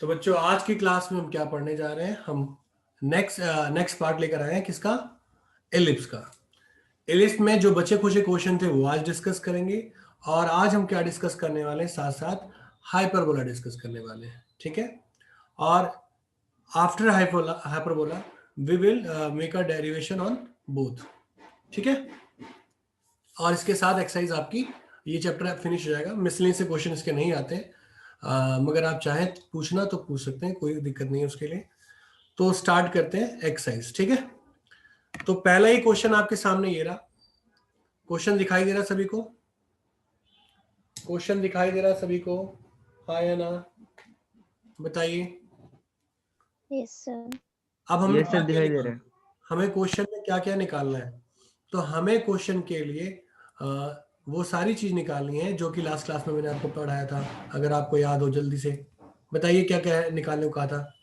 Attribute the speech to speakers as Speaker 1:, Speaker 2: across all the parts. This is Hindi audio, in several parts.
Speaker 1: तो बच्चों आज की क्लास में हम क्या पढ़ने जा रहे हैं? हम नेक्स्ट पार्ट लेकर आए हैं किसका? एलिप्स का। एलिप्स में जो बचे खुचे क्वेश्चन थे वो आज डिस्कस करेंगे। और आज हम क्या डिस्कस करने वाले हैं? साथ साथ हाइपरबोला डिस्कस करने वाले हैं, ठीक है। और after hyperbola we will make a derivation on both, ठीक है। और इसके साथ एक्सरसाइज आपकी ये चैप्टर फिनिश हो जाएगा। मिसलिनियस से क्वेश्चन इसके नहीं आते हैं, मगर आप चाहें पूछना तो पूछ सकते हैं, कोई दिक्कत नहीं है उसके लिए। तो स्टार्ट करते हैं एक्सरसाइज, ठीक है। तो पहला ही क्वेश्चन आपके सामने ये रहा। क्वेश्चन दिखाई दे रहा सभी को? क्वेश्चन दिखाई दे रहा सभी को? हाँ या ना, बताइए।
Speaker 2: Yes sir.
Speaker 1: अब हमें
Speaker 3: ये सर दिखाई दे रहा है।
Speaker 1: हमें क्वेश्चन में क्या क्या निकालना है? तो हमें क्वेश्चन के लिए वो सारी चीज निकालनी है जो कि लास्ट क्लास में मैंने आपको पढ़ाया था। अगर आपको याद हो जल्दी से बताइए क्या क्या है निकालने को कहा था।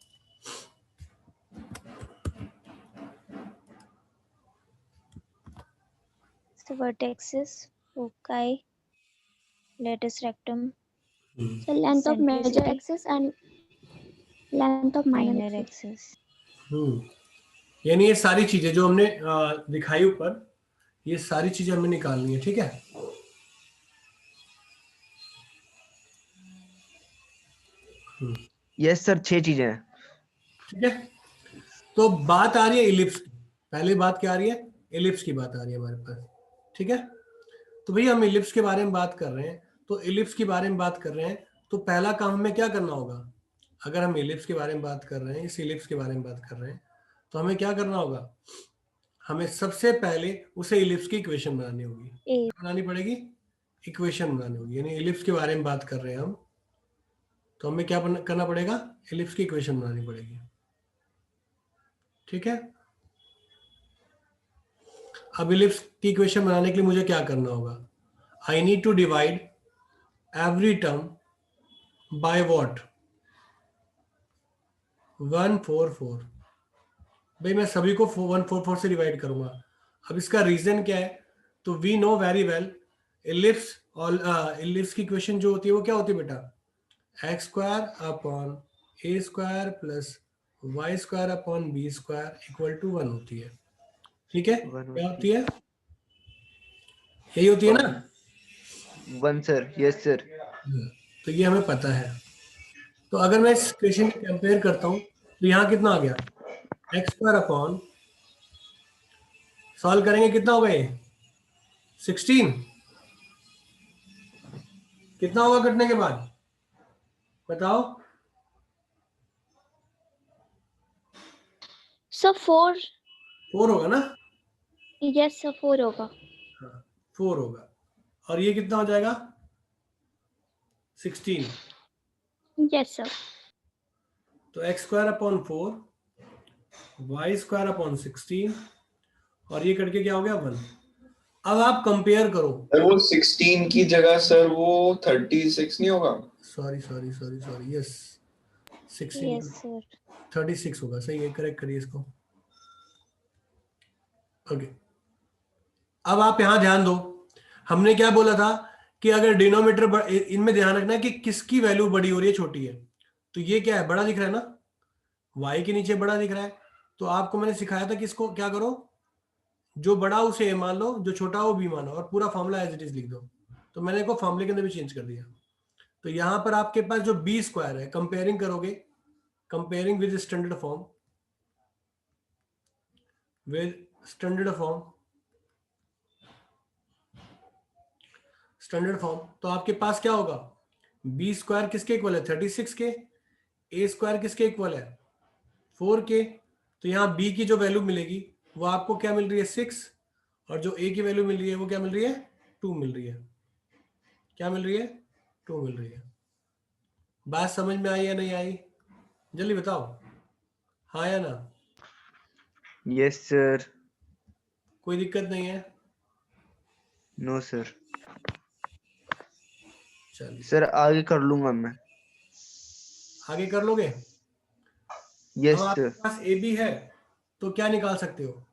Speaker 2: So vertices, foci, latus rectum,
Speaker 4: So length of major
Speaker 2: centricity,
Speaker 4: axis and length of minor
Speaker 2: minor
Speaker 4: axis.
Speaker 2: axis.
Speaker 1: यानी ये सारी चीजें जो हमने दिखाई ऊपर, ये सारी चीजें हमें निकालनी है, ठीक है।
Speaker 3: यस सर 6 चीजें हैं।
Speaker 1: ठीक है। तो बात आ रही है इलिप्स की। पहली बात क्या आ रही है? इलिप्स की बात आ रही है हमारे पास, ठीक है। तो भैया हम इलिप्स के बारे में बात कर रहे हैं, तो इलिप्स के बारे में बात कर रहे हैं तो पहला काम हमें क्या करना होगा? अगर हम इलिप्स के बारे में बात कर रहे हैं, इस इलिप्स के बारे में बात कर रहे हैं, तो हमें क्या करना होगा? हमें सबसे पहले उसे इलिप्स की इक्वेशन बनानी होगी। क्या बनानी पड़ेगी? इक्वेशन बनानी होगी। यानी इलिप्स के बारे में बात कर रहे हैं हम, तो हमें क्या करना पड़ेगा? इलिप्स की इक्वेशन बनानी पड़ेगी, ठीक है। अब इलिप्स की इक्वेशन बनाने के लिए मुझे क्या करना होगा? I need to divide every term by what? 144। भाई मैं सभी को 144 से डिवाइड करूंगा। अब इसका रीजन क्या है? तो we know very well ellipse और इलिप्स की इक्वेशन जो होती है वो क्या होती है बेटा? X square upon a square plus y square upon B square equal to 1 होती है, ठीक है। क्या होती है? यही होती है ना?
Speaker 3: 1 सर। Yes sir.
Speaker 1: तो ये हमें पता है। तो अगर मैं इस इक्वेशन में कंपेयर करता हूं तो यहाँ कितना आ गया? एक्स स्क्वायर अपॉन, सॉल्व करेंगे कितना होगा ये? 16। कितना होगा कटने के बाद? बताओ।
Speaker 4: So 4.
Speaker 1: 4 होगा ना?
Speaker 4: Yes sir 4 होगा.
Speaker 1: हाँ 4 होगा। और ये कितना हो जाएगा? 16।
Speaker 4: Yes sir.
Speaker 1: तो x square upon 4, y square upon 16, और ये करके क्या हो गया? 1। अब आप कंपेयर करो।
Speaker 5: सर वो 16 की जगह सर वो 36 नहीं होगा?
Speaker 1: Sorry yes, 16
Speaker 2: Yes sir.
Speaker 1: 36 होगा, सही है। करेक्ट करिए इसको। ओके। अब आप यहां ध्यान दो, हमने क्या बोला था कि अगर डिनोमिनेटर, इनमें ध्यान रखना है कि किसकी वैल्यू बड़ी हो रही है छोटी है। तो ये क्या है? बड़ा दिख रहा है ना, y के नीचे बड़ा दिख रहा है। तो आपको मैंने सिखाया था कि इसको क्या करो, जो बड़ा उसे a मान लो, जो छोटा वो b मानो, और पूरा फॉर्मूला एज इट इज लिख दो। तो मैंने इसको फॉर्मूले के अंदर भी चेंज कर दिया। तो यहां पर आपके पास जो बी स्क्वायर है, कंपेयरिंग करोगे, comparing with standard form, standard form, तो आपके पास क्या होगा? बी स्क्वायर किसके इक्वल है? 36 के। ए स्क्वायर किसके इक्वल है? 4 के। तो यहाँ बी की जो वैल्यू मिलेगी वो आपको क्या मिल रही है? 6। और जो ए की वैल्यू मिल रही है वो क्या मिल रही है? 2 मिल रही है। क्या मिल रही है? 2 मिल रही है। बात समझ में आई या नहीं आई? जल्दी बताओ, हाँ या ना।
Speaker 3: Yes sir.
Speaker 1: कोई दिक्कत नहीं है?
Speaker 3: No sir.
Speaker 1: चलिए
Speaker 3: सर आगे कर लूंगा मैं।
Speaker 1: आगे कर लोगे?
Speaker 3: यस
Speaker 1: अब आपके
Speaker 3: सर।
Speaker 1: पास ए बी है तो क्या निकाल सकते हो?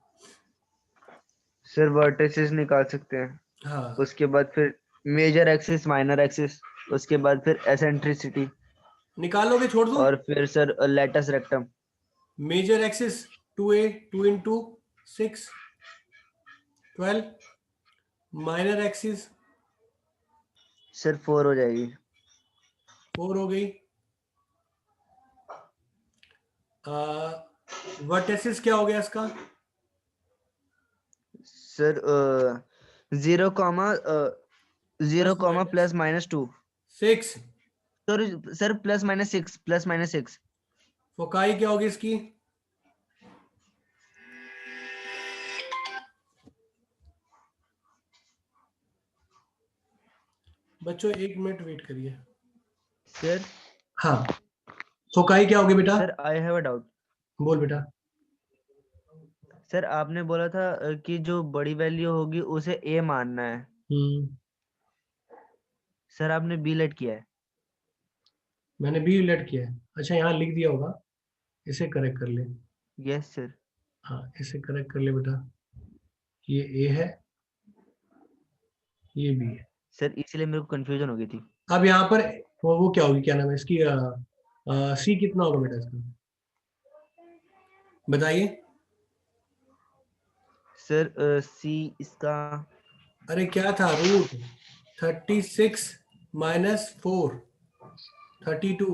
Speaker 3: सर वर्टिसेस निकाल सकते हैं।
Speaker 1: हाँ,
Speaker 3: उसके बाद फिर मेजर एक्सिस माइनर एक्सिस, उसके बाद फिर एसेंट्रिसिटी।
Speaker 1: निकालोगे छोड़ दूं?
Speaker 3: और फिर sir latus rectum.
Speaker 1: Major axis 2a 2 into 6 12, minor axis
Speaker 3: sir 4 हो जाएगी।
Speaker 1: 4 हो गई। वर्टेसिस क्या हो गया इसका?
Speaker 3: Sir 0 comma 0 comma plus minus 2।
Speaker 1: 6।
Speaker 3: Sorry sir plus minus 6
Speaker 1: foci क्या होगी इसकी? बच्चों 1 मिनट वेट करिए।
Speaker 3: सर।
Speaker 1: हाँ, फोकाई क्या होगी बेटा?
Speaker 3: Sir I have a doubt.
Speaker 1: बोल बेटा।
Speaker 3: सर आपने बोला था कि जो बड़ी वैल्यू होगी उसे ए मानना है। सर आपने बी लेट किया है।
Speaker 1: मैंने बी लेट किया है। अच्छा, यहाँ लिख दिया होगा, इसे करेक्ट कर ले।
Speaker 3: Yes sir.
Speaker 1: हाँ, इसे करेक्ट कर ले बेटा। ये ए है, ये बी है।
Speaker 3: सर इसलिए मेरे को कंफ्यूजन हो गई थी।
Speaker 1: अब यहाँ पर वो क्या होगी, क्या नाम है इसकी? सी कितना होगा बेटा इसका, बताइए।
Speaker 3: सर सी इसका।
Speaker 1: अरे क्या था, रूट 36 माइनस 4 32,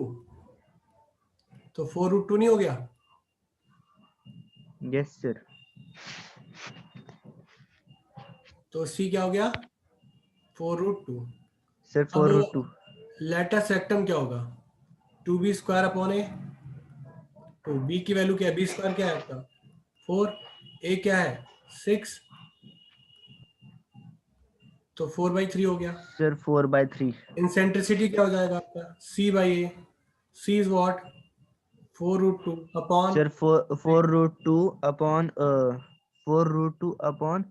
Speaker 1: तो 4√2 नहीं हो गया?
Speaker 3: Yes sir.
Speaker 1: तो सी क्या हो गया? 4√2।
Speaker 3: सर
Speaker 1: अब
Speaker 3: 4√2।
Speaker 1: लेटस रेक्टम क्या होगा? 2b स्क्वायर अपॉन ए। तो b की वैल्यू क्या है? b स्क्वायर क्या है आपका? 4। a क्या है? 6। तो 4/3 हो गया।
Speaker 3: सर 4/3।
Speaker 1: इंसेंट्रिसिटी क्या हो जाएगा आपका? c by A. c is what? 4√2 upon.
Speaker 3: Sir 4√2 upon 4√2 upon.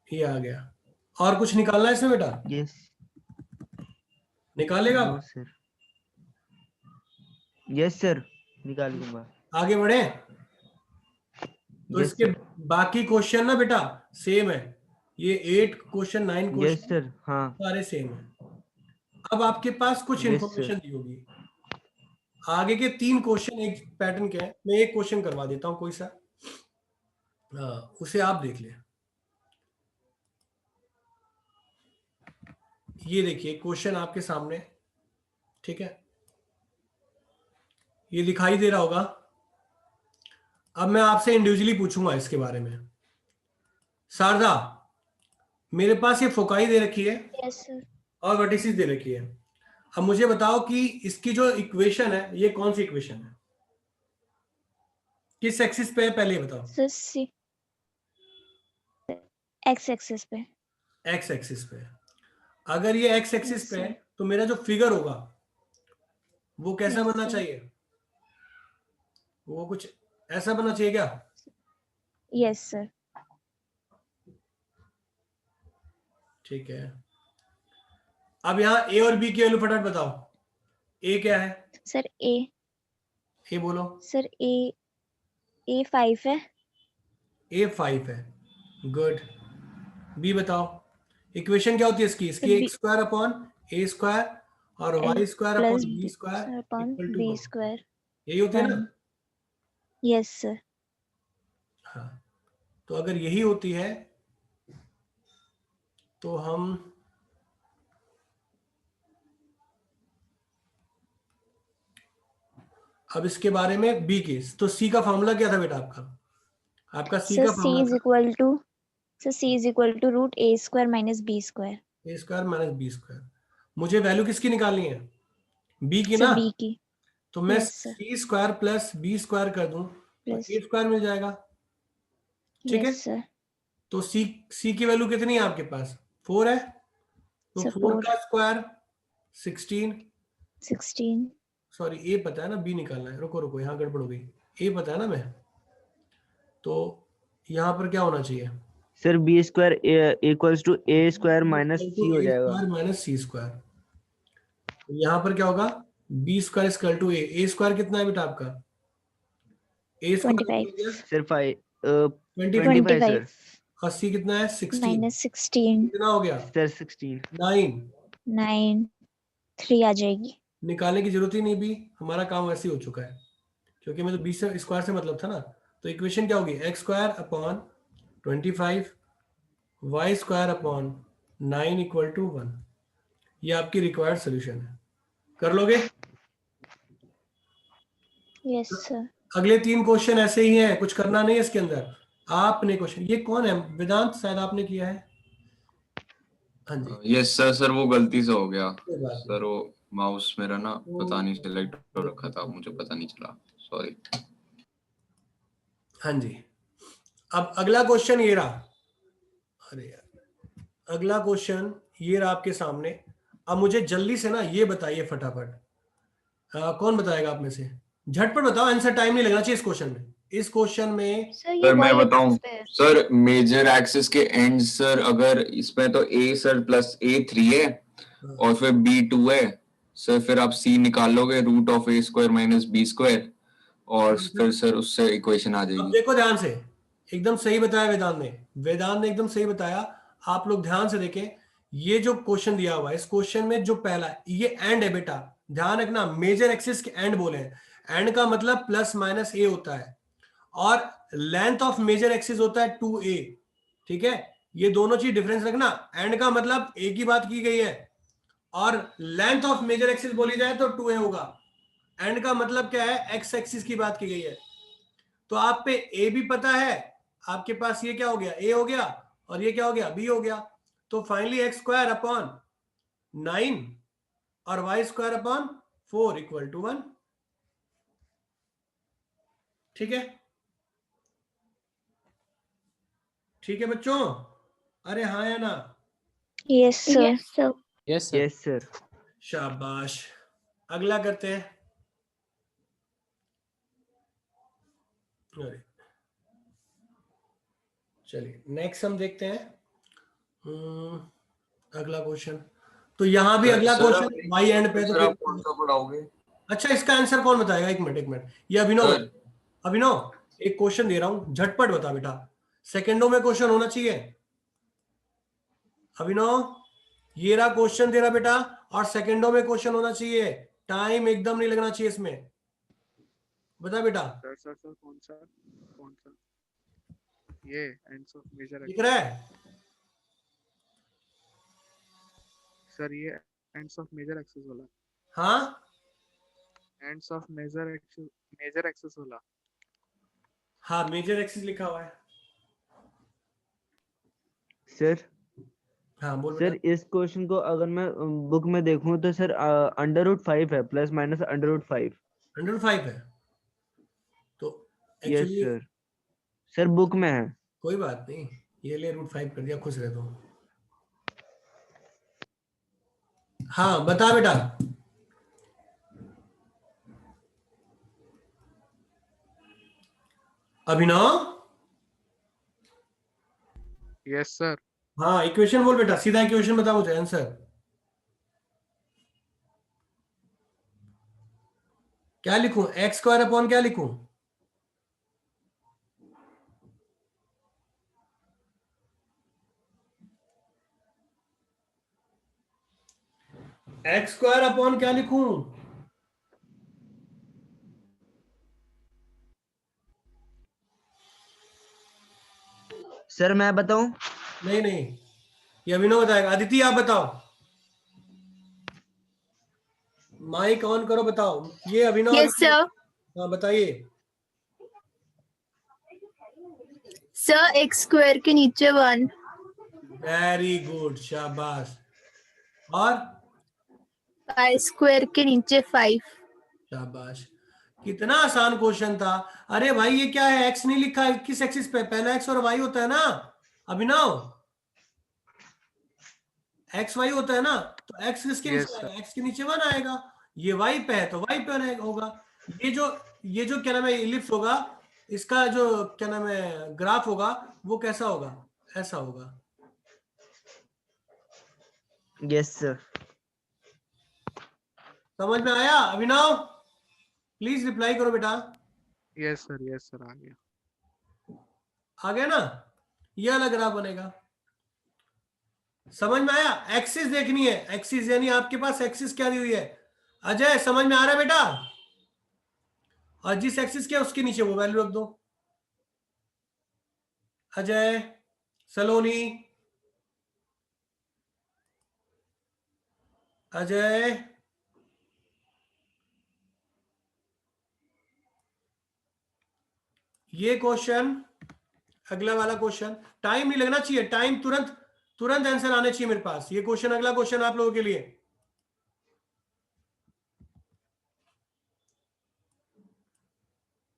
Speaker 1: ये आ गया। और कुछ निकालना है इसमें बेटा?
Speaker 3: यस।
Speaker 1: निकालेगा
Speaker 3: नो
Speaker 1: आप?
Speaker 3: सर। यस सर निकाल लूंगा।
Speaker 1: आगे बढ़े तो
Speaker 3: यस
Speaker 1: इसके
Speaker 3: सर।
Speaker 1: बाकी क्वेश्चन ना बेटा सेम है। ये 8 क्वेश्चन 9
Speaker 3: यस
Speaker 1: क्वेश्चन
Speaker 3: सर। हाँ।
Speaker 1: सारे सेम है। अब आपके पास कुछ
Speaker 3: यस सर।
Speaker 1: इंफॉर्मेशन दी होगी। आगे के 3 क्वेश्चन एक पैटर्न के हैं। मैं एक क्वेश्चन करवा देता हूं कोई सा, उसे आप देख ले। ये देखिए क्वेश्चन आपके सामने, ठीक है, ये दिखाई दे रहा होगा। अब मैं आपसे इंडिविजुअली पूछूंगा इसके बारे में। शारदा, मेरे पास ये फोकाई दे रखी है
Speaker 2: यस सर।
Speaker 1: और वर्टिसिस दे रखी है। अब मुझे बताओ कि इसकी जो इक्वेशन है ये कौन सी इक्वेशन है, किस एक्सिस पे है, पहले ये बताओ।
Speaker 2: सर सी एक्स एक्सिस पे।
Speaker 1: एक्स एक्सिस पे है। अगर ये एक्स एक्सिस
Speaker 2: Yes,
Speaker 1: पे है
Speaker 2: sir.
Speaker 1: तो मेरा जो फिगर होगा वो कैसा
Speaker 2: Yes,
Speaker 1: बनना
Speaker 2: sir.
Speaker 1: चाहिए? वो कुछ ऐसा बनना चाहिए क्या?
Speaker 2: Yes sir.
Speaker 1: ठीक है। अब यहाँ ए और बी की वैल्यू फटाफट बताओ। ए क्या है?
Speaker 2: सर ए
Speaker 1: ए बोलो।
Speaker 2: सर ए 5 है।
Speaker 1: ए 5 है, गुड। बी बताओ। इक्वेशन क्या होती है इसकी? इसकी
Speaker 2: sir
Speaker 1: x square upon a square और y square
Speaker 2: plus
Speaker 1: upon B square
Speaker 2: upon
Speaker 1: equal to
Speaker 2: b square
Speaker 1: यही होती है ना?
Speaker 2: 1। Yes sir.
Speaker 1: हाँ, तो अगर यही होती है तो हम अब इसके बारे में बी की, तो सी का फॉर्मूला क्या था बेटा आपका? आपका सी
Speaker 2: सर
Speaker 1: का
Speaker 2: C is
Speaker 1: formula
Speaker 2: equal to root A square minus B square.
Speaker 1: था A square minus B square. मुझे वैल्यू किसकी निकालनी है? बी की
Speaker 2: सर
Speaker 1: ना?
Speaker 2: बी की।
Speaker 1: तो मैं
Speaker 2: यस सर।
Speaker 1: सी स्क्वायर प्लस बी स्क्वायर कर दूं तो
Speaker 2: प्लस
Speaker 1: ए स्क्वायर मिल जाएगा, ठीक है?
Speaker 2: Yes sir.
Speaker 1: तो सी की वैल्यू कितनी है आपके पास? 4 है। तो
Speaker 2: सर
Speaker 1: 4
Speaker 2: 4
Speaker 1: का स्क्वायर 16।
Speaker 2: 16।
Speaker 1: सॉरी, ए पता है ना, बी निकालना है। रुको रुको, यहाँ गड़बड़ हो गई। ए पता है ना मैं, तो यहाँ पर क्या होना चाहिए?
Speaker 3: Sir B square equals to A square minus C हो
Speaker 1: ए
Speaker 3: जाएगा।
Speaker 1: Square minus C square. तो यहाँ पर क्या होगा? B square equal to A square कितना है बेटा आपका? ए स्क्वायर
Speaker 2: 25
Speaker 3: सर
Speaker 1: 25
Speaker 3: 25 सर।
Speaker 2: 25
Speaker 1: और सी कितना है? 16।
Speaker 2: माइनस 16
Speaker 1: कितना हो गया?
Speaker 3: सर 16।
Speaker 1: 9।
Speaker 2: 9 3 आ जाएगी।
Speaker 1: निकालने की जरूरत ही नहीं भी, हमारा काम वैसे ही हो चुका है, क्योंकि मैं तो बी से स्क्वायर से मतलब था ना। तो इक्वेशन क्या होगी, x square upon 25 y square upon 9 equal to 1। ये आपकी रिक्वायर्ड सोल्यूशन है, कर लोगे?
Speaker 2: Yes, sir.
Speaker 1: अगले 3 क्वेश्चन ऐसे ही हैं, कुछ करना नहीं है इसके अंदर। आपने क्वेश्चन, ये कौन है, वेदांत शायद आपने किया है। हाँ जी,
Speaker 5: यस सर, सर वो गलती से हो गया
Speaker 1: कोई बात
Speaker 5: सर, वो माउस मेरा ना पता नहीं सिलेक्ट हो
Speaker 1: नहीं।
Speaker 5: रखा था, मुझे पता नहीं चला, सॉरी।
Speaker 1: हाँ जी, अब अगला क्वेश्चन ये रहा। अरे यार, अगला क्वेश्चन ये रहा आपके सामने। अब मुझे जल्दी से ना ये बताइए फटाफट, कौन बताएगा आप में से, झटपट बताओ, आंसर टाइम नहीं लगना चाहिए इस क्वेश्चन में। इस क्वेश्चन में
Speaker 2: Sir, ये
Speaker 5: सर मैं
Speaker 2: y
Speaker 5: बताऊं,
Speaker 2: axis पे है.
Speaker 5: सर मेजर एक्सिस के एंड सर, अगर इसमें तो a सर प्लस a3 है और फिर b2 है सर, फिर आप c निकाल लोगे, root of a square minus b square, और फिर सर उससे इक्वेशन आ
Speaker 1: अब
Speaker 5: जाएगी।
Speaker 1: देखो ध्यान से, एकदम सही बताया वेदांत ने, वेदांत ने एकदम सही बताया। आप लोग ध्यान से देखें, ये जो क्वेश्चन दिया हुआ है, इस क्वेश्चन में जो पहला है, ये एंड है बेटा, ध्यान रखना, मेजर एक्सिस के एंड बोले हैं। एंड का मतलब प्लस माइनस ए होता है, और लेंथ ऑफ मेजर एक्सिस होता है 2a। ठीक है, ये दोनों चीज डिफरेंस रखना। एंड का मतलब एक ही बात की गई है, और लेंथ ऑफ मेजर एक्सिस बोली जाए तो 2a होगा। एंड का मतलब क्या है, एक्स एक्सिस की बात की गई है। तो आप पे ए भी पता है, आपके पास ये क्या हो गया, ए हो गया, और ये क्या हो गया, बी हो गया। तो फाइनली एक्स स्क्वायर अपॉन 9 और y square upon 4 equal to 1। ठीक है, ठीक है बच्चों, अरे हाँ या ना?
Speaker 2: Yes, sir.
Speaker 4: Yes, sir.
Speaker 6: Yes sir.
Speaker 3: Yes sir.
Speaker 1: शाबाश, अगला करते हैं। अरे चलिए नेक्स्ट हम देखते हैं। अगला क्वेश्चन, तो यहां भी अगला क्वेश्चन वाई एंड पे, तो
Speaker 5: सर आप
Speaker 1: फिर
Speaker 5: कौन सा पढ़ाओगे?
Speaker 1: अच्छा, इसका आंसर कौन बताएगा, एक मिनट एक मिनट, ये अभिनव।
Speaker 5: सर
Speaker 1: अभिनव, एक क्वेश्चन दे रहा हूं, झटपट बता बेटा, सेकंडों में क्वेश्चन होना चाहिए। अभिनव, ये रहा क्वेश्चन दे रहा बेटा, और सेकंडों में क्वेश्चन होना चाहिए, टाइम एकदम नहीं लगना चाहिए इसमें। बता बेटा,
Speaker 7: सर कौन सा ये एंड्स ऑफ मेजर
Speaker 1: दिख रहा है?
Speaker 7: सर ये एंड्स ऑफ मेजर एक्सिस वाला
Speaker 1: हाँ
Speaker 7: एंड्स ऑफ मेजर एक्सिस वाला
Speaker 1: हाँ, मेजर एक्सिस लिखा हुआ है।
Speaker 3: सर
Speaker 1: हाँ बोल
Speaker 3: सर
Speaker 1: बेटा।
Speaker 3: इस क्वेश्चन को अगर मैं बुक में देखूं तो सर √5 है, प्लस माइनस √5।
Speaker 1: 105 है, तो
Speaker 3: yes
Speaker 1: actually
Speaker 3: sir, sir book में है।
Speaker 1: कोई बात नहीं, ये ले √5 कर दिया, खुश रह दो। हाँ बता बेटा। अभिनव,
Speaker 7: यस सर
Speaker 1: हाँ इक्वेशन बोल बेटा, सीधा इक्वेशन बता मुझे, आंसर क्या लिखूं, एक्स स्क्वायर अपॉन क्या लिखूं? एक्स स्क्वायर अपॉन क्या लिखूं?
Speaker 3: सर मैं बताऊं?
Speaker 1: नहीं नहीं, ये अभिनव बताएगा। अदिति आप बताओ, माइक ऑन करो, बताओ। ये अभिनव।
Speaker 8: Yes sir.
Speaker 1: हाँ बताइए।
Speaker 8: सर एक्स स्क्वायर के नीचे 1।
Speaker 1: वेरी गुड, शाबाश। और
Speaker 8: वाई स्क्वायर के नीचे 5।
Speaker 1: शाबाश, कितना आसान क्वेश्चन था। अरे भाई ये क्या है, एक्स नहीं लिखा है, किस एक्सिस पे, पहला एक्स और वाई होता है ना अभिनव, एक्स वाई होता है ना, तो एक्स किसके
Speaker 7: Yes,
Speaker 1: नीचे आएगा, एक्स के नीचे 1 आएगा। ये वाई पे है तो वाई पे होगा। ये जो क्या नाम है, इलिप्स होगा, इसका जो क्या नाम है ग्राफ होगा, वो कैसा होगा, ऐसा होगा।
Speaker 3: Yes sir.
Speaker 1: समझ में आया अभिनव? प्लीज रिप्लाई करो बेटा।
Speaker 7: यस सर आ गया।
Speaker 1: आ गया ना? ये अलग ग्राफ बनेगा। समझ में आया? एक्सिस देखनी है, एक्सिस यानी आपके पास एक्सिस क्या दी हुई है, अजय समझ में आ रहा है बेटा? और जिस एक्सिस के उसके नीचे वो वैल्यू रख दो। अजय, सलोनी, अजय, ये क्वेश्चन, अगला वाला क्वेश्चन, टाइम नहीं लगना चाहिए, टाइम तुरंत तुरंत आंसर आने चाहिए मेरे पास। ये क्वेश्चन, अगला क्वेश्चन आप लोगों के लिए,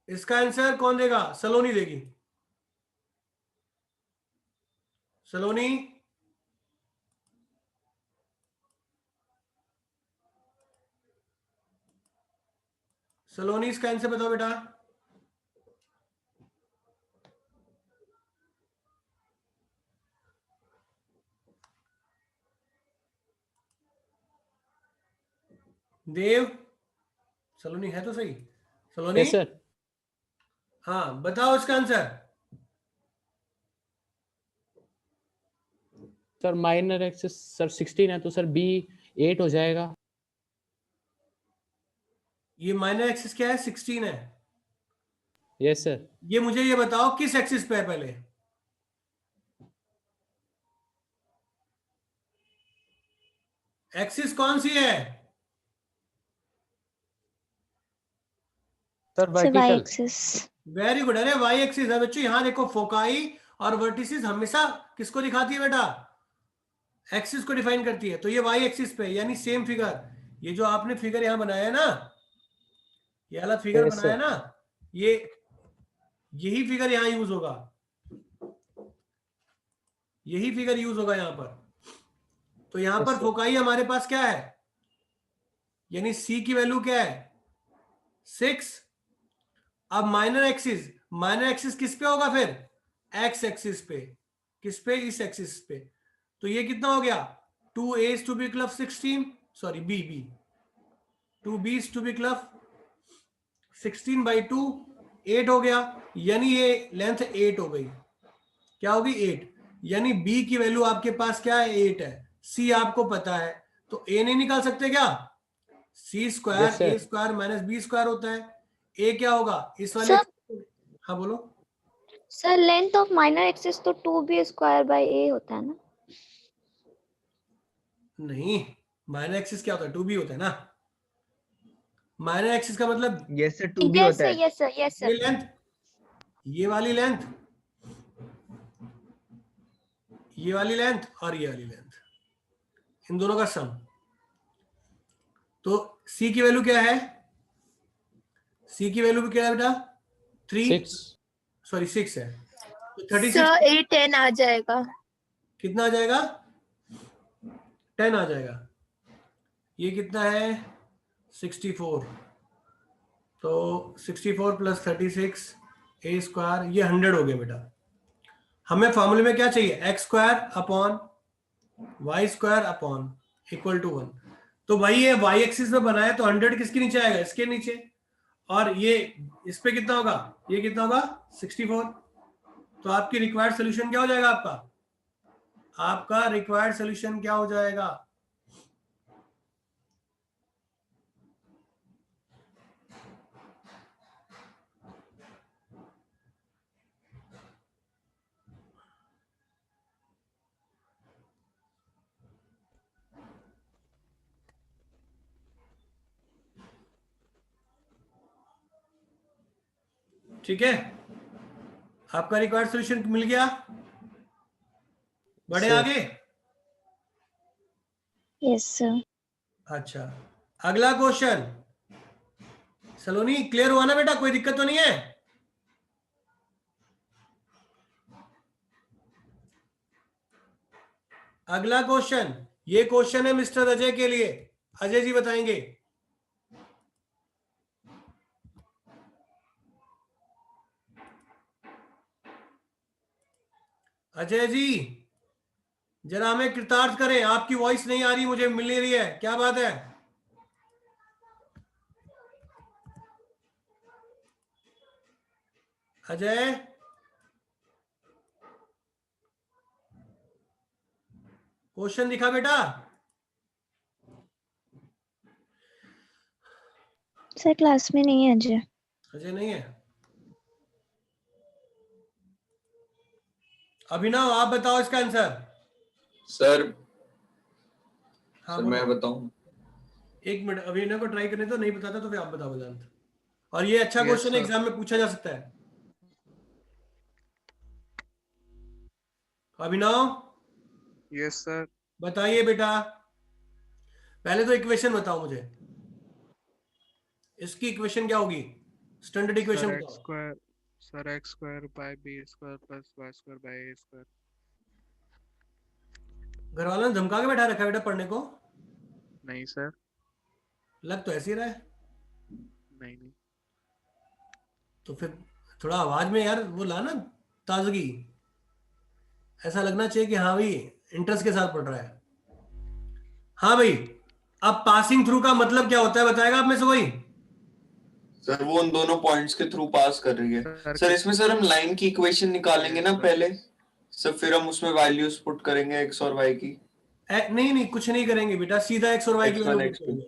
Speaker 1: इसका आंसर कौन देगा? सलोनी देगी। सलोनी, सलोनी इसका आंसर बताओ बेटा। देव, सलोनी है तो सही। सलोनी,
Speaker 6: यस सर।
Speaker 1: हाँ बताओ इसका answer.
Speaker 6: Sir minor axis sir 16 है तो सर बी 8 हो जाएगा।
Speaker 1: ये माइनर एक्सिस क्या है? 16 है।
Speaker 6: Yes sir.
Speaker 1: ये मुझे ये बताओ किस एक्सिस पे है पहले? एक्सिस कौन सी है?
Speaker 6: Sir
Speaker 2: So y
Speaker 6: vertical.
Speaker 2: axis.
Speaker 1: Very good. अरे वाई एक्सिस है बच्चों। यहां देखो, फोकाई और वर्टिसिस हमेशा किसको दिखाती है बेटा? एक्सिस को डिफाइन करती है। तो ये वाई एक्सिस पे, यानी सेम फिगर, ये जो आपने फिगर यहां बनाया है ना, ये वाला फिगर
Speaker 6: Yes,
Speaker 1: बनाया
Speaker 6: sir.
Speaker 1: ना, ये यही फिगर यहां यूज होगा, यही फिगर यूज होगा यहां पर। तो यहां
Speaker 6: Yes,
Speaker 1: पर
Speaker 6: sir.
Speaker 1: फोकाई हमारे पास क्या है, यानी सी की वैल्यू क्या है? 6। अब माइनर एक्सिस, माइनर एक्सिस किस पे होगा फिर? एक्स एक्सिस पे। किस पे? इस एक्सिस पे। तो ये कितना हो गया? 2a is to be club 16, sorry b, 2b is to be club 16/2, 8 हो गया, यानी ये लेंथ 8 हो गई। क्या होगी? 8। यानी b की वैल्यू आपके पास क्या है? 8 है। c आपको पता है, तो a नहीं निकाल सकते क्या? c square
Speaker 6: Yes, sir.
Speaker 1: a square minus b square होता है। a क्या होगा इस वाले?
Speaker 4: सर
Speaker 1: हाँ बोलो।
Speaker 4: Sir length of minor axis तो 2b स्क्वायर बाय a होता है ना?
Speaker 1: नहीं, माइनर एक्सिस क्या होता है? 2b होता है ना। माइनर एक्सिस का मतलब
Speaker 3: यस सर 2b
Speaker 4: यस
Speaker 3: होता
Speaker 4: सर
Speaker 3: है।
Speaker 4: यस सर यस
Speaker 1: ये
Speaker 4: सर।
Speaker 1: लेंथ, ये वाली लेंथ, ये वाली लेंथ और ये वाली लेंथ, इन दोनों का सम। तो c की वैल्यू क्या है? c की वैल्यू भी क्या है बेटा? 3,
Speaker 6: 6.
Speaker 1: सॉरी 6 है। तो 36
Speaker 8: सर 8 10 आ जाएगा।
Speaker 1: कितना आ जाएगा? 10 आ जाएगा। ये कितना है? 64। तो 64 प्लस 36 a स्क्वायर, ये 100 हो गया बेटा। हमें फॉर्मूले में क्या चाहिए? X square upon y square upon equal to 1। तो भाई ये वाई एक्सिस में बनाया तो 100 किसके नीचे आएगा? इसके नीचे। और ये इस पे कितना होगा? ये कितना होगा? 64। तो आपकी रिक्वायर्ड सोल्यूशन क्या हो जाएगा? आपका रिक्वायर्ड सोल्यूशन क्या हो जाएगा? ठीक है, आपका रिक्वायर्ड सोल्यूशन मिल गया। बढ़े
Speaker 6: Sir.
Speaker 1: आगे।
Speaker 2: Yes, sir.
Speaker 1: अच्छा, अगला क्वेश्चन। सलोनी क्लियर हुआ ना बेटा? कोई दिक्कत तो नहीं है? अगला क्वेश्चन, ये क्वेश्चन है मिस्टर अजय के लिए। अजय जी बताएंगे। अजय जी जरा हमें कृतार्थ करें, आपकी वॉइस नहीं आ रही, मुझे मिल नहीं रही है, क्या बात है? अजय, क्वेश्चन दिखा बेटा।
Speaker 2: सर क्लास में नहीं है अजय।
Speaker 1: अजय नहीं है। अभिनव आप बताओ इसका आंसर।
Speaker 5: सर
Speaker 1: हाँ
Speaker 5: सर
Speaker 1: बोलो।
Speaker 5: मैं बताऊं?
Speaker 1: एक मिनट, अभिनव को ट्राई करने तो नहीं बताता तो फिर आप बताओ वेदांत। और ये अच्छा
Speaker 7: Yes,
Speaker 1: क्वेश्चन
Speaker 7: sir.
Speaker 1: एग्जाम में पूछा जा सकता है। अभिनव
Speaker 7: Yes, sir.
Speaker 1: बताइए बेटा, पहले तो इक्वेशन बताओ मुझे, इसकी इक्वेशन क्या होगी, स्टैंडर्ड इक्वेशन
Speaker 7: Sir,
Speaker 1: बताओ।
Speaker 7: x square by b square plus y square by a square.
Speaker 1: घर वालों ने धमका के बैठा रखा है बेटा पढ़ने को,
Speaker 7: नहीं सर,
Speaker 1: लग तो ऐसे ही रहा है।
Speaker 7: नहीं।
Speaker 1: तो फिर थोड़ा आवाज में यार वो ला ना ताजगी, ऐसा लगना चाहिए कि हाँ भाई इंटरेस्ट के साथ पढ़ रहा है। हाँ भाई, अब पासिंग थ्रू का मतलब क्या होता है बताएगा आप में से कोई?
Speaker 5: सर वो उन दोनों पॉइंट्स के थ्रू पास कर रही है। सर इसमें सर हम लाइन की इक्वेशन निकालेंगे ना पहले, सर फिर हम उसमें वैल्यूज पुट करेंगे एक्स और वाई की।
Speaker 1: नहीं नहीं कुछ नहीं करेंगे बेटा, सीधा एक्स और वाई की
Speaker 5: X1,
Speaker 1: वैल्यू
Speaker 5: X2.
Speaker 1: करेंगे।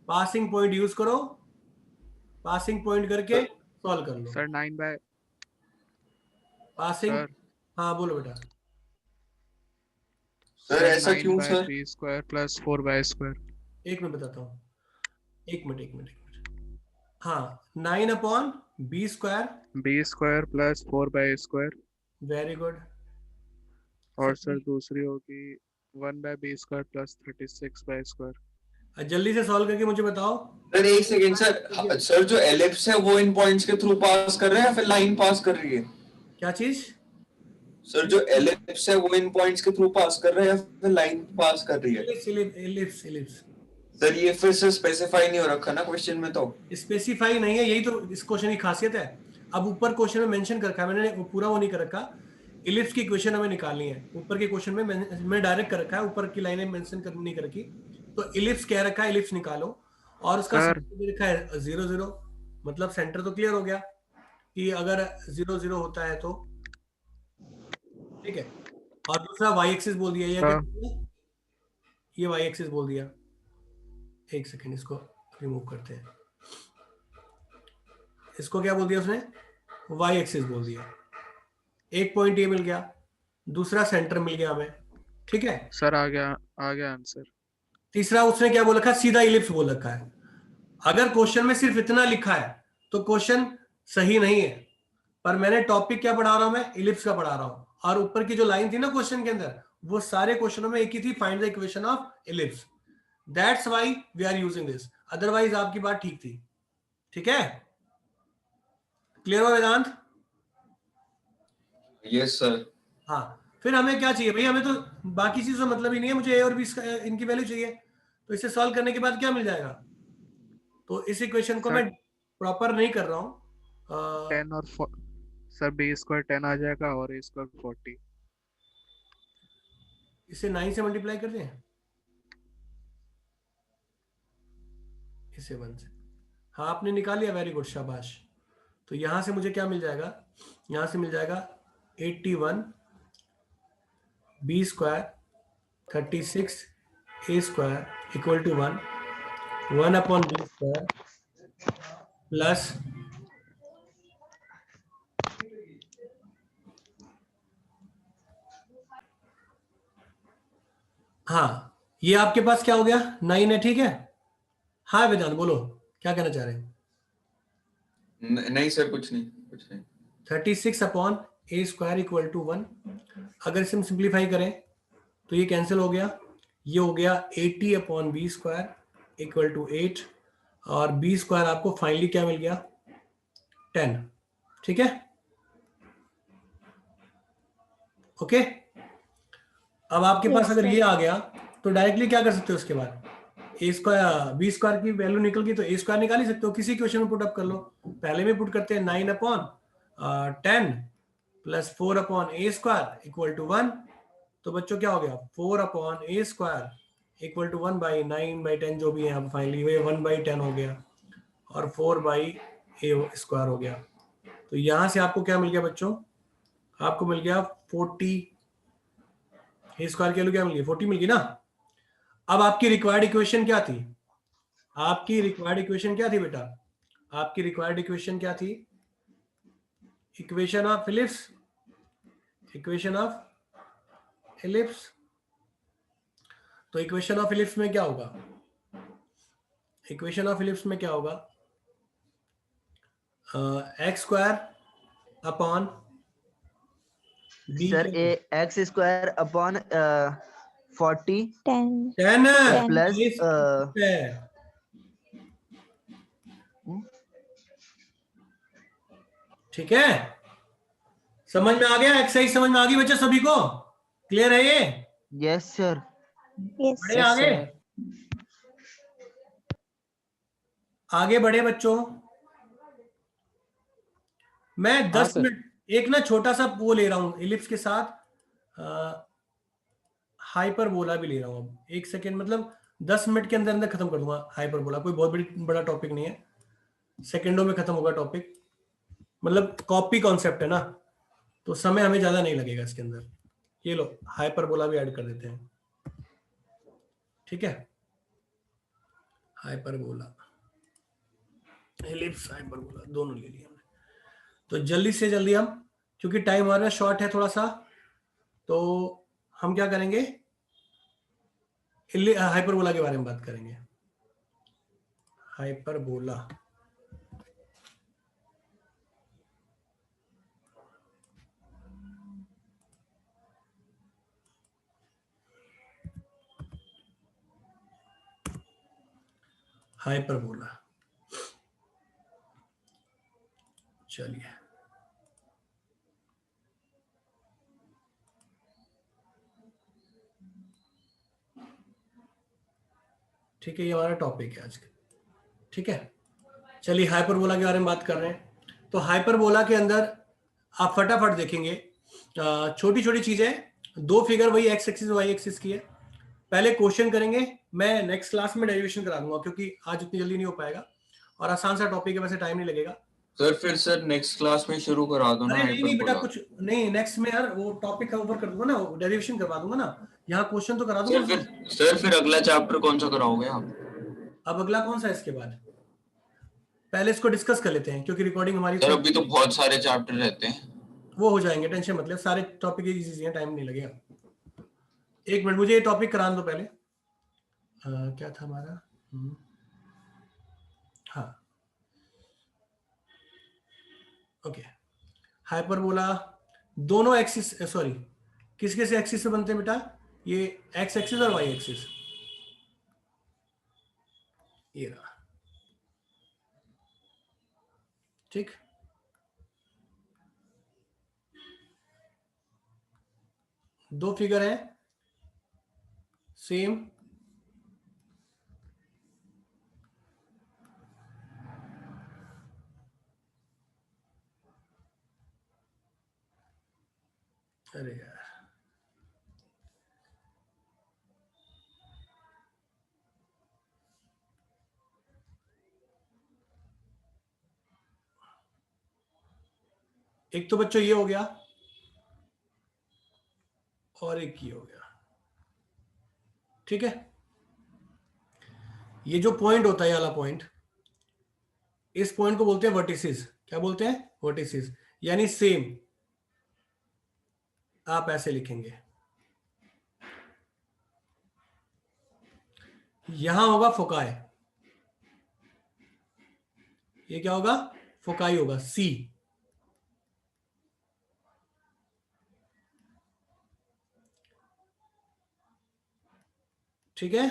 Speaker 1: पासिंग पॉइंट यूज करो, पासिंग पॉइंट करके सॉल्व कर लो।
Speaker 7: सर 9 by
Speaker 1: पासिंग,
Speaker 7: सर
Speaker 1: हाँ बोलो बेटा।
Speaker 5: सर ऐसा
Speaker 7: 9
Speaker 5: क्यों
Speaker 7: by
Speaker 5: sir?
Speaker 7: b square plus 4y square.
Speaker 1: एक मिनट बताता हूँ, एक मिनट। हाँ 9 upon B square,
Speaker 7: b square plus 4y square.
Speaker 1: Very good.
Speaker 7: और सर दूसरी होगी 1 by b square plus 36 by square.
Speaker 1: जल्दी से सॉल्व करके मुझे बताओ।
Speaker 5: सर एक सेकेंड सर, सर जो एलिप्स है वो इन पॉइंट्स के थ्रू पास कर रहा है या फिर लाइन पास कर रही है?
Speaker 1: क्या चीज?
Speaker 5: सर जो एलिप्स है वो इन पॉइंट्स के थ्रू पास कर रहा है या फिर लाइन पास कर रही है?
Speaker 1: Ellipse ellipse.
Speaker 5: सर ये फिर से स्पेसिफाई नहीं हो रखा ना क्वेश्चन में, तो
Speaker 1: स्पेसिफाई नहीं है, यही तो इस क्वेश्चन की खासियत है। अब ऊपर क्वेश्चन में मेंशन कर रखा है मैंने, पूरा वो नहीं कर रखा। इलिप्स की इक्वेशन हमें निकालनी है, ऊपर के क्वेश्चन में मैं डायरेक्ट कर रखा है, ऊपर की लाइनें मेंशन कर नहीं कर रखी। तो इलिप्स कह रखा है, इलिप्स निकालो और उसका
Speaker 7: सर।
Speaker 1: सेंटर दे रखा है 0 0, मतलब सेंटर तो क्लियर हो गया कि अगर 0 0 होता है तो ठीक है। और दूसरा वाई एक्सिस बोल दिया, ये वाई एक्सिस बोल दिया। एक सेकेंड इसको रिमूव करते हैं, इसको क्या बोल दिया उसने? वाई एक्सिस बोल दिया। एक पॉइंट ये मिल गया, दूसरा सेंटर मिल गया हमें, ठीक है।
Speaker 7: सर आ गया आंसर।
Speaker 1: तीसरा उसने क्या बोल रखा है? सीधा इलिप्स बोल रखा है। अगर क्वेश्चन में सिर्फ इतना लिखा है तो क्वेश्चन सही नहीं है, पर मैंने टॉपिक क्या पढ़ा रहा हूं, मैं इलिप्स का पढ़ा रहा हूं। और ऊपर की जो लाइन थी ना क्वेश्चन के अंदर, वो सारे क्वेश्चनों में एक ही थी, find the equation of ellipse. That's why we are using this, otherwise आपकी बात ठीक थी। ठीक है, क्लियर हुआ वेदांत?
Speaker 5: Yes sir.
Speaker 1: हाँ, फिर हमें क्या चाहिए भाई? हमें तो बाकी चीजों मतलब ही नहीं है, मुझे ए और बी इनकी वैल्यू चाहिए। तो इसे सॉल्व करने के बाद क्या मिल जाएगा? तो इस इक्वेशन को मैं प्रॉपर नहीं कर रहा हूं।
Speaker 7: 10 और सर b square 10 आ जाएगा और a square 40.
Speaker 1: इसे 9 से मल्टीप्लाई कर दें, इसे 1 से। हाँ आपने निकाल लिया, वेरी गुड, शाबाश। तो यहां से मुझे क्या मिल जाएगा? यहां से मिल जाएगा 81 b square 36 a square equal to 1 upon B square plus हाँ, ये आपके पास क्या हो गया? 9 है, ठीक है। हाँ वेदांत बोलो, क्या कहना चाह रहे हैं?
Speaker 5: नहीं सर, कुछ नहीं
Speaker 1: 36 upon a square equal to 1। अगर इसे हम सिंप्लीफाई करें तो ये कैंसिल हो गया, ये हो गया 80 upon B square equal to 8, और बी स्क्वायर आपको फाइनली क्या मिल गया? 10। ठीक है, ओके। अब आपके पास अगर ये आ गया तो डायरेक्टली क्या कर सकते हो उसके बाद? ए स्क्वायर बी स्क्वायर की वैल्यू निकल गई तो ए स्क्वायर निकाल ही सकते हो, किसी क्वेश्चन में पुट अप कर लो। पहले में पुट करते हैं 9 upon 10 plus 4 upon a square equal to 1। तो बच्चों क्या हो गया? 4 upon a square equal to 1 by 9 by 10 जो भी है, अब फाइनली वे 1 बाई 10 हो गया और 4 बाई ए स्क्वायर हो गया। तो यहां से आपको क्या मिल गया बच्चों? आपको मिल गया 40, ए स्क्वायर की वैल्यू क्या मिल गई? 40 मिल गई ना। अब आपकी रिक्वायर्ड इक्वेशन क्या थी? आपकी रिक्वायर्ड इक्वेशन क्या थी बेटा? आपकी रिक्वायर्ड इक्वेशन क्या थी? Equation of ellipse, equation of ellipse. तो इक्वेशन ऑफ इलिप्स में क्या होगा? इक्वेशन ऑफ इलिप्स में क्या होगा? X square upon B,
Speaker 3: sir A X square upon 40
Speaker 2: 10
Speaker 1: 10
Speaker 3: plus
Speaker 1: ठीक है, समझ में आ गया? एक्सरसाइज समझ में आ गई बच्चे सभी को? क्लियर है ये?
Speaker 3: Yes sir.
Speaker 2: yes
Speaker 1: बढ़े आगे, आगे बढ़े बच्चों। मैं 10
Speaker 6: सर।
Speaker 1: मिनट एक ना छोटा सा वो ले रहा हूं इलिप्स के साथ हाइपरबोला भी ले रहा हूं। अब 1 सेकेंड, मतलब 10 मिनट के अंदर अंदर खत्म कर दूंगा हाइपरबोला। कोई बहुत बड़ा टॉपिक नहीं है, सेकेंडों में खत्म होगा टॉपिक। मतलब कॉपी कॉन्सेप्ट है ना, तो समय हमें ज्यादा नहीं लगेगा इसके अंदर। ये लो हाइपरबोला भी ऐड कर देते हैं, ठीक है? हाइपरबोला, एलिप्स, हाइपरबोला दोनों ले लिए हमने। तो जल्दी से जल्दी हम, क्योंकि टाइम हमारे शॉर्ट है थोड़ा सा, तो हम क्या करेंगे? हाइपरबोला के बारे में बात करेंगे। हाइपरबोला, हाइपरबोला, चलिए ठीक है, ये हमारा टॉपिक है आज का, ठीक है? चलिए हाइपरबोला के बारे में बात कर रहे हैं। तो हाइपरबोला के अंदर आप फटाफट देखेंगे छोटी छोटी चीजें, 2 फिगर वही एक्स एक्सिस वाई एक्सिस की है। पहले क्वेश्चन करेंगे, मैं नेक्स्ट क्लास में डेरिवेशन करा दूंगा क्योंकि आज उतनी जल्दी नहीं हो पाएगा, और आसान सा टॉपिक है, वैसे टाइम नहीं लगेगा।
Speaker 5: सर फिर सर नेक्स्ट क्लास में शुरू करा दो ना
Speaker 1: अरे नहीं बेटा,
Speaker 5: हाइपरबोला।
Speaker 1: कुछ नहीं, नेक्स्ट में यार वो टॉपिक कवर कर दूंगा ना, डेरिवेशन करवा दूंगा ना, यहाँ क्वेश्चन तो करा दूंगा।
Speaker 5: सर फिर अगला चैप्टर कौन सा कराओगे आप?
Speaker 1: अब अगला कौन सा है इसके बाद? पहले इसको डिस्कस कर लेते हैं क्योंकि रिकॉर्डिंग हमारी
Speaker 5: सर अभी तो बहुत सारे चैप्टर रहते हैं।
Speaker 1: वो हो जाएंगे, टेंशन मतलब, सारे टॉपिक इजी हैं, टाइम नहीं लगेगा। 1 मिनट, मुझे ये टॉपिक कराने दो पहले। क्या था हमारा? हाँ ओके, हाइपरबोला दोनों एक्सिस, सॉरी किस किस एक्सिस से बनते हैं बेटा? ये एक्स एक्सिस और वाई एक्सिस, ये रहा, ठीक? दो फिगर है सेम, अरे यार एक तो बच्चों ये हो गया और एक ये हो गया, ठीक है? ये जो पॉइंट होता है, ये वाला पॉइंट, इस पॉइंट को बोलते हैं वर्टिसेस। क्या बोलते हैं? वर्टिसेस, यानी सेम। आप ऐसे लिखेंगे, यहां होगा फोकाई, ये क्या होगा? फोकाई होगा, सी, ठीक है?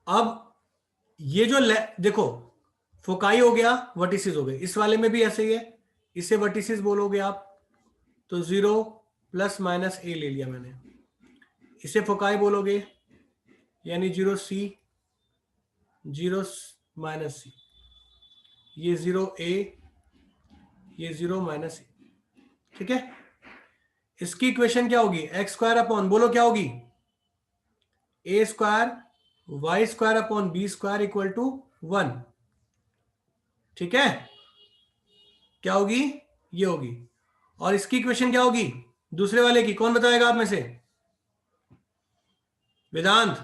Speaker 1: अब ये जो देखो, फोकाई हो गया, वर्टिसेस हो गए। इस वाले में भी ऐसे ही है, इसे वर्टिसेस बोलोगे आप, तो 0 प्लस माइनस ए ले लिया मैंने। इसे फोकाई बोलोगे, यानी 0 सी, 0 माइनस सी, ये 0 ए, ये 0 माइनस ए, ठीक है? इसकी इक्वेशन क्या होगी? एक्स स्क्वायर अपॉन, बोलो क्या होगी? A square Y square upon B square equal to 1, ठीक है? क्या होगी? ये होगी। और इसकी इक्वेशन क्या होगी दूसरे वाले की? कौन बताएगा आप में से? वेदांत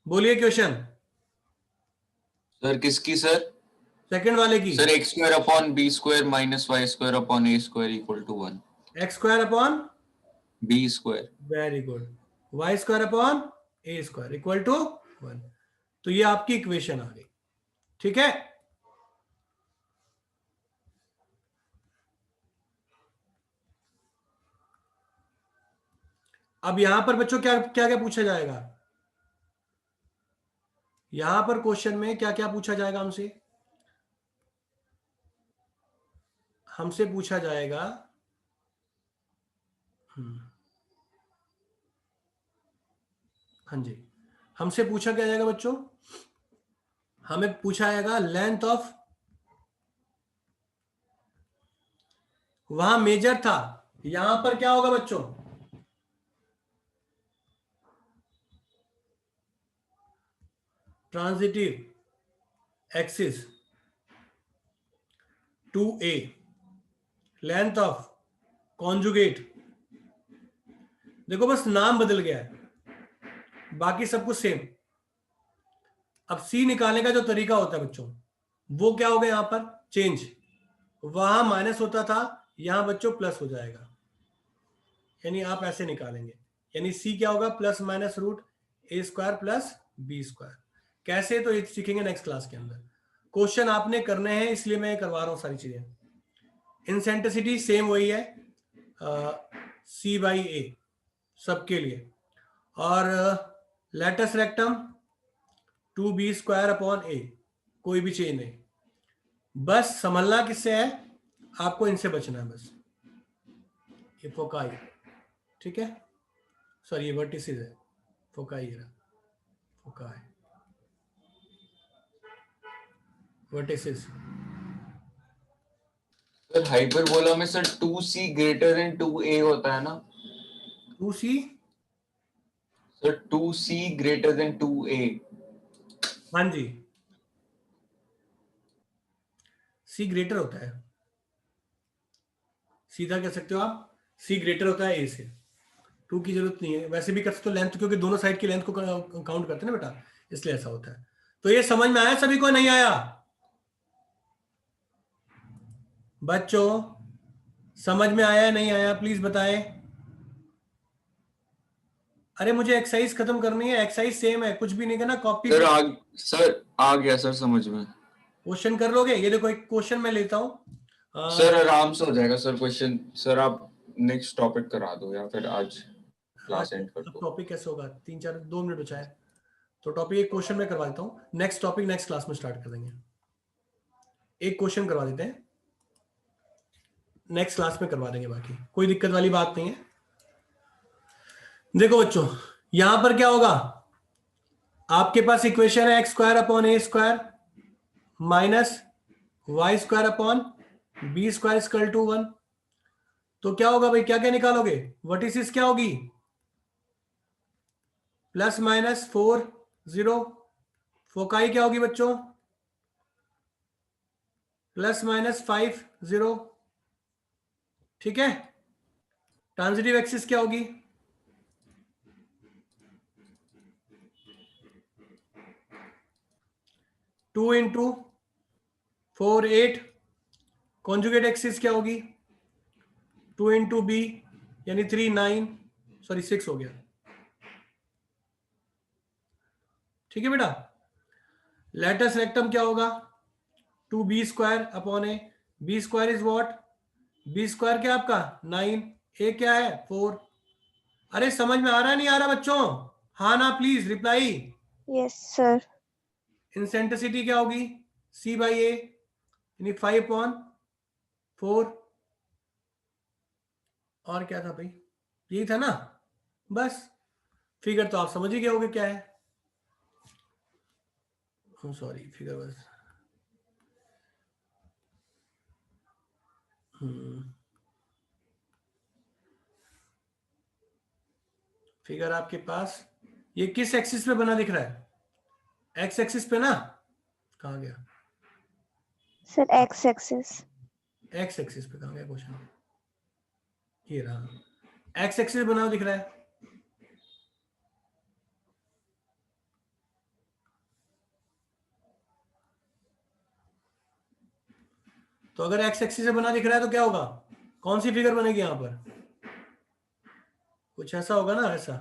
Speaker 1: बोलिए क्वेश्चन।
Speaker 5: सर किसकी सर?
Speaker 1: सेकंड वाले की।
Speaker 5: Sir x square upon b square minus y square upon a square equal to 1।
Speaker 1: X square upon
Speaker 5: b square.
Speaker 1: Very good, y square upon a square equal to 1। तो ये आपकी इक्वेशन आ गई, ठीक है। अब यहां पर बच्चों क्या क्या क्या पूछा जाएगा? यहां पर क्वेश्चन में क्या क्या पूछा जाएगा हमसे? हमसे पूछा जाएगा हाँ जी, हमसे पूछा क्या जाएगा बच्चों? हमें पूछा जाएगा लेंथ ऑफ, वहां मेजर था, यहां पर क्या होगा बच्चों? Transitive axis 2a, length of conjugate, देखो बस नाम बदल गया है, बाकी सब कुछ सेम। अब सी निकालने का जो तरीका होता है बच्चों, वो क्या होगा यहां पर चेंज, वहां माइनस होता था, यहां बच्चों प्लस हो जाएगा, यानी आप ऐसे निकालेंगे, यानी सी क्या होगा plus minus root A square plus B square. कैसे, तो ये सीखेंगे नेक्स्ट क्लास के अंदर। क्वेश्चन आपने करने हैं इसलिए मैं करवा रहा हूं सारी चीजें। इंसेंट्रिसिटी सेम वही है, सी बाई ए सबके लिए, और लेटस रेक्टम 2b स्क्वायर अपॉन ए, कोई भी चेंज नहीं। बस संभलना किससे है, आपको इनसे बचना है बस, ये फोकाई, ठीक है, सॉरी ये वर्टिसेस है, फोकाई है, फोकाई वर्टिसेस।
Speaker 5: सर हाइपरबोला में sir 2c greater than 2a होता है ना?
Speaker 1: 2c,
Speaker 5: sir 2c greater than 2a।
Speaker 1: हाँ जी, सी ग्रेटर होता है, सीधा कह सकते हो आप, सी ग्रेटर होता है ए से, 2 की जरूरत नहीं है, वैसे भी कर सकते हो लेंथ, क्योंकि दोनों साइड की लेंथ को काउंट करते हैं ना बेटा, इसलिए ऐसा होता है। तो ये समझ में आया सभी को, नहीं आया बच्चों? समझ में आया नहीं आया प्लीज बताएं। अरे मुझे एक्सरसाइज खत्म करनी है, एक्सरसाइज सेम है, कुछ भी नहीं करना, कॉपी
Speaker 5: सर आ गया सर समझ में।
Speaker 1: क्वेश्चन कर लोगे? ये देखो एक क्वेश्चन मैं लेता हूं
Speaker 5: सर आराम से हो जाएगा सर क्वेश्चन। सर आप नेक्स्ट टॉपिक करा दो या फिर आज क्लास एंड कर दो।
Speaker 1: टॉपिक कैसे होगा, 2 मिनट बचा है, तो टॉपिक एक क्वेश्चन में करवा देता हूँ, नेक्स्ट टॉपिक नेक्स्ट क्लास में स्टार्ट कर देंगे। एक क्वेश्चन करवा देते हैं, नेक्स्ट क्लास में करवा देंगे, बाकी कोई दिक्कत वाली बात नहीं है। देखो बच्चों, यहां पर क्या होगा, आपके पास इक्वेशन है x square upon a square minus y square upon B square equal to 1। तो क्या होगा भाई, क्या क्या निकालोगे, वर्टिसिस क्या होगी, प्लस माइनस 4 0, फोकाई क्या होगी बच्चों, प्लस माइनस 5 0, ठीक है। ट्रांजिटिव एक्सिस क्या होगी, टू इंटू 4 8, कॉन्जुगेट एक्सिस क्या होगी, 2 इंटू बी यानी 3 9, सॉरी 6 हो गया, ठीक है बेटा। लेटस रेक्टम क्या होगा, 2b square upon a, b square is what, b square क्या आपका 9, ए क्या है 4। अरे समझ में आ रहा है नहीं आ रहा बच्चों, हाँ ना प्लीज रिप्लाई।
Speaker 2: Yes, sir.
Speaker 1: इंसेंट्रिसिटी क्या होगी, सी बाई ए यानी 5/4, और क्या था भाई, यही था ना, बस फिगर तो आप समझ ही गए होगे क्या है, सॉरी फिगर बस फिगर आपके पास ये किस एक्सिस पे बना दिख रहा है, एक्स एक्सिस पे ना, कहाँ गया
Speaker 2: Sir, x-axis.
Speaker 1: एक्स एक्सिस पे, कहाँ गया क्वेश्चन, ये रहा, एक्स एक्सिस बना हुआ दिख रहा है। तो अगर एक्स एक्सिस से बना दिख रहा है तो क्या होगा, कौन सी फिगर बनेगी यहाँ पर, कुछ ऐसा होगा ना, ऐसा